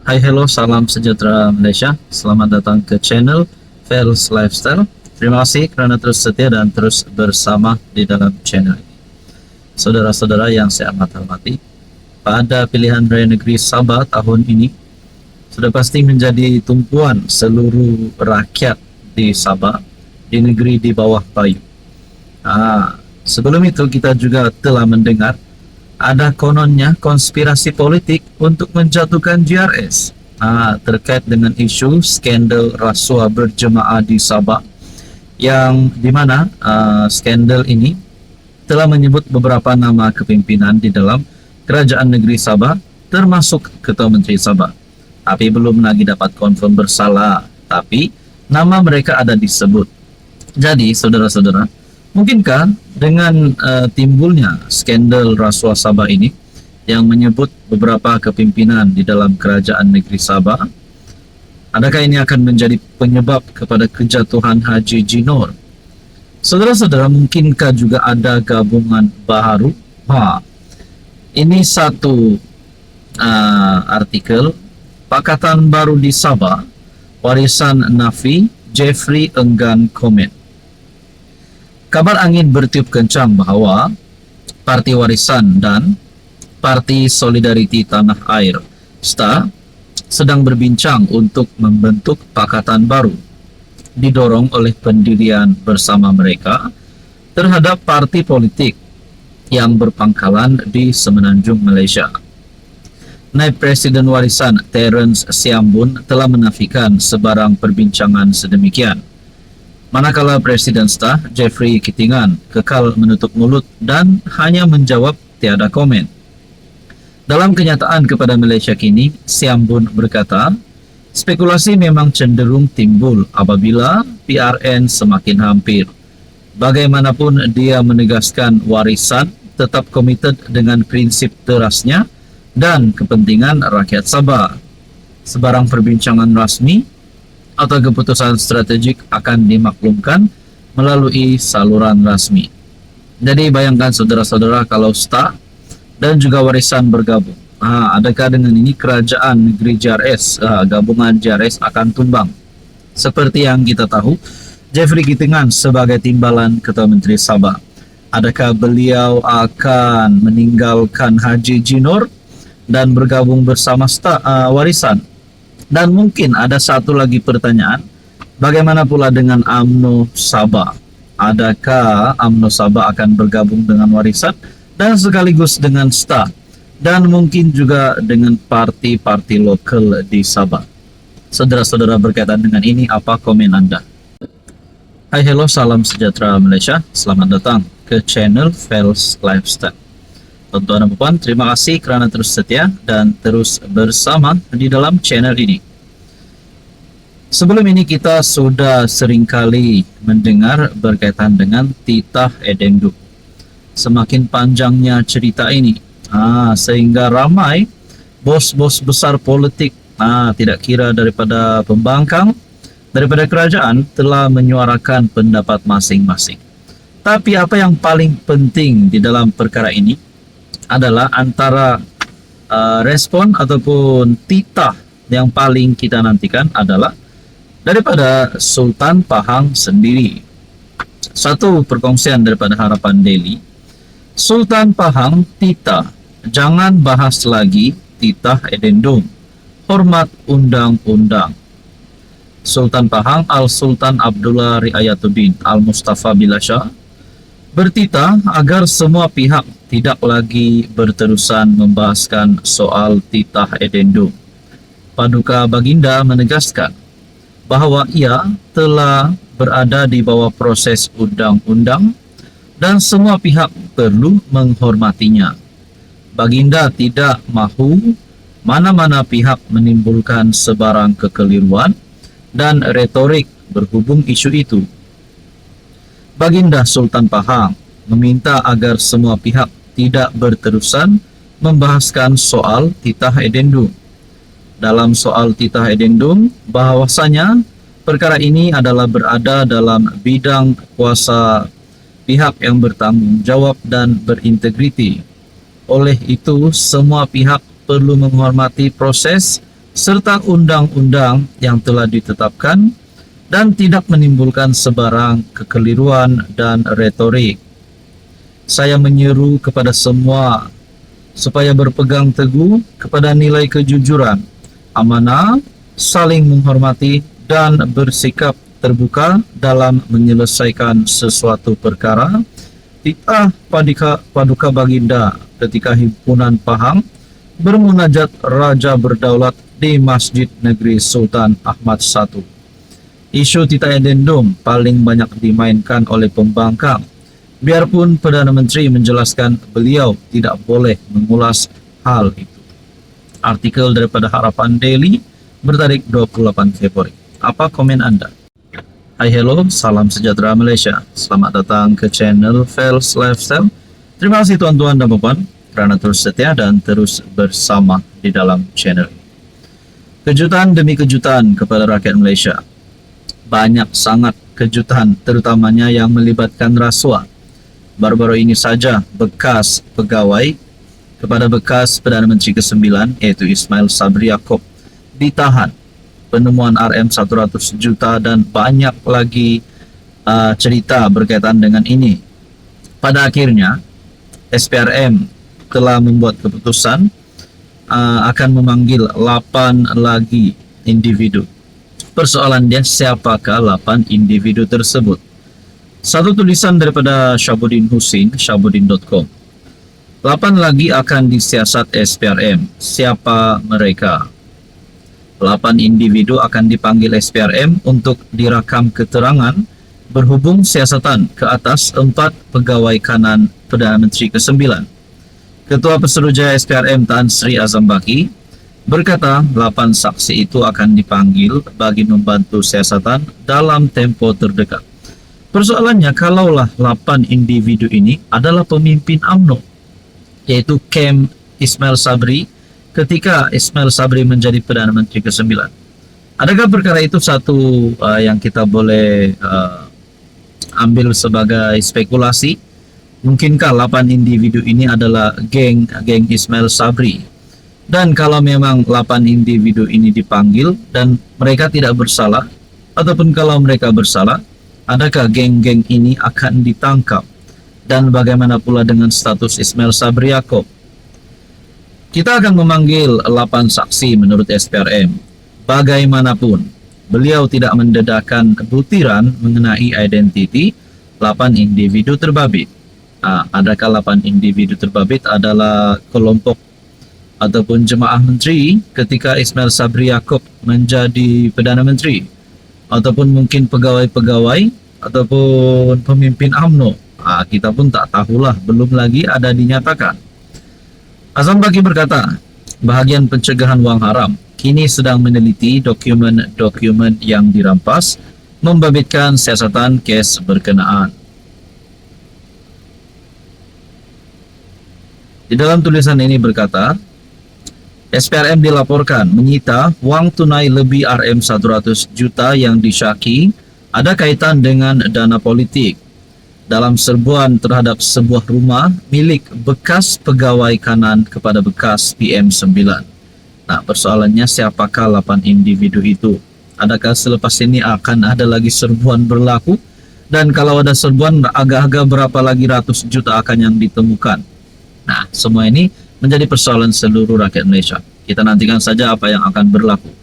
Hai, hello, salam sejahtera Malaysia. Selamat datang ke channel Fels Lifestyle. Terima kasih kerana terus setia dan terus bersama di dalam channel ini. Saudara-saudara yang saya amat hormati, pada pilihan raya negeri Sabah tahun ini sudah pasti menjadi tumpuan seluruh rakyat di Sabah, di negeri di bawah Bayu. Sebelum itu kita juga telah mendengar ada kononnya konspirasi politik untuk menjatuhkan JRS terkait dengan isu skandal rasuah berjemaah di Sabah, yang dimana skandal ini telah menyebut beberapa nama kepimpinan di dalam kerajaan negeri Sabah, termasuk Ketua Menteri Sabah. Tapi belum lagi dapat confirm bersalah, tapi nama mereka ada disebut. Jadi saudara-saudara, mungkinkah dengan timbulnya skandal rasuah Sabah ini yang menyebut beberapa kepimpinan di dalam kerajaan negeri Sabah, adakah ini akan menjadi penyebab kepada kejatuhan Haji Jinor? Saudara-saudara, mungkinkah juga ada gabungan baharu? Ini satu artikel Pakatan Baru di Sabah, warisan Nafi, Jeffrey enggan komen. Kabar angin bertiup kencang bahawa Parti Warisan dan Parti Solidariti Tanah Air (STA) sedang berbincang untuk membentuk pakatan baru, didorong oleh pendirian bersama mereka terhadap parti politik yang berpangkalan di Semenanjung Malaysia. Naib Presiden Warisan Terence Siambun telah menafikan sebarang perbincangan sedemikian, manakala Presiden STA Jeffrey Kitingan kekal menutup mulut dan hanya menjawab tiada komen. Dalam kenyataan kepada Malaysia Kini, Siambun berkata, spekulasi memang cenderung timbul apabila PRN semakin hampir. Bagaimanapun dia menegaskan Warisan tetap komited dengan prinsip terasnya dan kepentingan rakyat Sabah. Sebarang perbincangan rasmi atau keputusan strategik akan dimaklumkan melalui saluran rasmi. Jadi bayangkan saudara-saudara, kalau STA dan juga Warisan bergabung, adakah dengan ini kerajaan negeri JRS, gabungan JRS akan tumbang? Seperti yang kita tahu, Jeffrey Kitingan sebagai timbalan Ketua Menteri Sabah, adakah beliau akan meninggalkan Haji Jinor dan bergabung bersama Warisan? Dan mungkin ada satu lagi pertanyaan, bagaimana pula dengan UMNO Sabah? Adakah UMNO Sabah akan bergabung dengan Warisan dan sekaligus dengan STA, dan mungkin juga dengan parti-parti lokal di Sabah? Saudara-saudara, berkaitan dengan ini, apa komen Anda? Hai, hello, salam sejahtera Malaysia. Selamat datang ke channel Fels Lifestyle. Tuan-tuan dan puan, terima kasih kerana terus setia dan terus bersama di dalam channel ini. Sebelum ini kita sudah seringkali mendengar berkaitan dengan titah edendum. Semakin panjangnya cerita ini, sehingga ramai bos-bos besar politik, tidak kira daripada pembangkang, daripada kerajaan, telah menyuarakan pendapat masing-masing. Tapi apa yang paling penting di dalam perkara ini adalah antara respon ataupun titah yang paling kita nantikan adalah daripada Sultan Pahang sendiri. Satu perkongsian daripada Harapan Daily, Sultan Pahang titah, jangan bahas lagi titah edendum, hormat undang-undang. Sultan Pahang Al-Sultan Abdullah Riayatuddin Al-Mustafa Bilasha bertitah agar semua pihak tidak lagi berterusan membahaskan soal titah edendum. Paduka Baginda menegaskan bahawa ia telah berada di bawah proses undang-undang dan semua pihak perlu menghormatinya. Baginda tidak mahu mana-mana pihak menimbulkan sebarang kekeliruan dan retorik berhubung isu itu. Baginda Sultan Pahang meminta agar semua pihak tidak berterusan membahaskan soal titah edendum. Dalam soal titah edendum, bahwasanya perkara ini adalah berada dalam bidang kuasa pihak yang bertanggung jawab dan berintegriti. Oleh itu, semua pihak perlu menghormati proses serta undang-undang yang telah ditetapkan dan tidak menimbulkan sebarang kekeliruan dan retorik. Saya menyeru kepada semua supaya berpegang teguh kepada nilai kejujuran, amanah, saling menghormati, dan bersikap terbuka dalam menyelesaikan sesuatu perkara. Titah Paduka Baginda ketika himpunan Pahang bermunajat Raja Berdaulat di Masjid Negeri Sultan Ahmad I. Isu titah addendum paling banyak dimainkan oleh pembangkang. Biarpun Perdana Menteri menjelaskan beliau tidak boleh mengulas hal itu. Artikel daripada Harapan Daily bertarik 28 Februari. Apa komen Anda? Hai hello, salam sejahtera Malaysia. Selamat datang ke channel Fels Lifestyle. Terima kasih tuan-tuan dan puan kerana terus setia dan terus bersama di dalam channel ini. Kejutan demi kejutan kepada rakyat Malaysia. Banyak sangat kejutan, terutamanya yang melibatkan rasuah. Baru-baru ini saja bekas pegawai kepada bekas Perdana Menteri ke-9 iaitu Ismail Sabri Yaakob ditahan. Penemuan RM 100 juta dan banyak lagi cerita berkaitan dengan ini. Pada akhirnya SPRM telah membuat keputusan akan memanggil 8 lagi individu. Persoalan dia siapakah 8 individu tersebut? Satu tulisan daripada Syabuddin Husin, syabuddin.com. 8 lagi akan disiasat SPRM. Siapa mereka? 8 individu akan dipanggil SPRM untuk dirakam keterangan berhubung siasatan ke atas 4 pegawai kanan Perdana Menteri ke-9. Ketua Pesuruhjaya SPRM Tan Sri Azam Baki berkata 8 saksi itu akan dipanggil bagi membantu siasatan dalam tempoh terdekat. Persoalannya, kalaulah 8 individu ini adalah pemimpin UMNO, yaitu Kem Ismail Sabri ketika Ismail Sabri menjadi Perdana Menteri ke-9. Adakah perkara itu satu yang kita boleh ambil sebagai spekulasi? Mungkinkah 8 individu ini adalah geng Ismail Sabri? Dan kalau memang 8 individu ini dipanggil dan mereka tidak bersalah, ataupun kalau mereka bersalah, adakah geng-geng ini akan ditangkap? Dan bagaimana pula dengan status Ismail Sabri Yaakob? Kita akan memanggil 8 saksi menurut SPRM. Bagaimanapun, beliau tidak mendedahkan butiran mengenai identiti 8 individu terbabit. Adakah 8 individu terbabit adalah kelompok ataupun jemaah menteri ketika Ismail Sabri Yaakob menjadi Perdana Menteri? Ataupun mungkin pegawai-pegawai ataupun pemimpin UMNO? Kita pun tak tahulah, belum lagi ada dinyatakan. Azam Baki berkata, bahagian pencegahan wang haram kini sedang meneliti dokumen-dokumen yang dirampas membabitkan siasatan kes berkenaan. Di dalam tulisan ini berkata, SPRM dilaporkan menyita wang tunai lebih RM 100 juta yang disyaki ada kaitan dengan dana politik dalam serbuan terhadap sebuah rumah milik bekas pegawai kanan kepada bekas PM9. Nah, persoalannya siapakah 8 individu itu? Adakah selepas ini akan ada lagi serbuan berlaku? Dan kalau ada serbuan, agak-agak berapa lagi ratus juta akan yang ditemukan? Nah, semua ini menjadi persoalan seluruh rakyat Malaysia. Kita nantikan saja apa yang akan berlaku.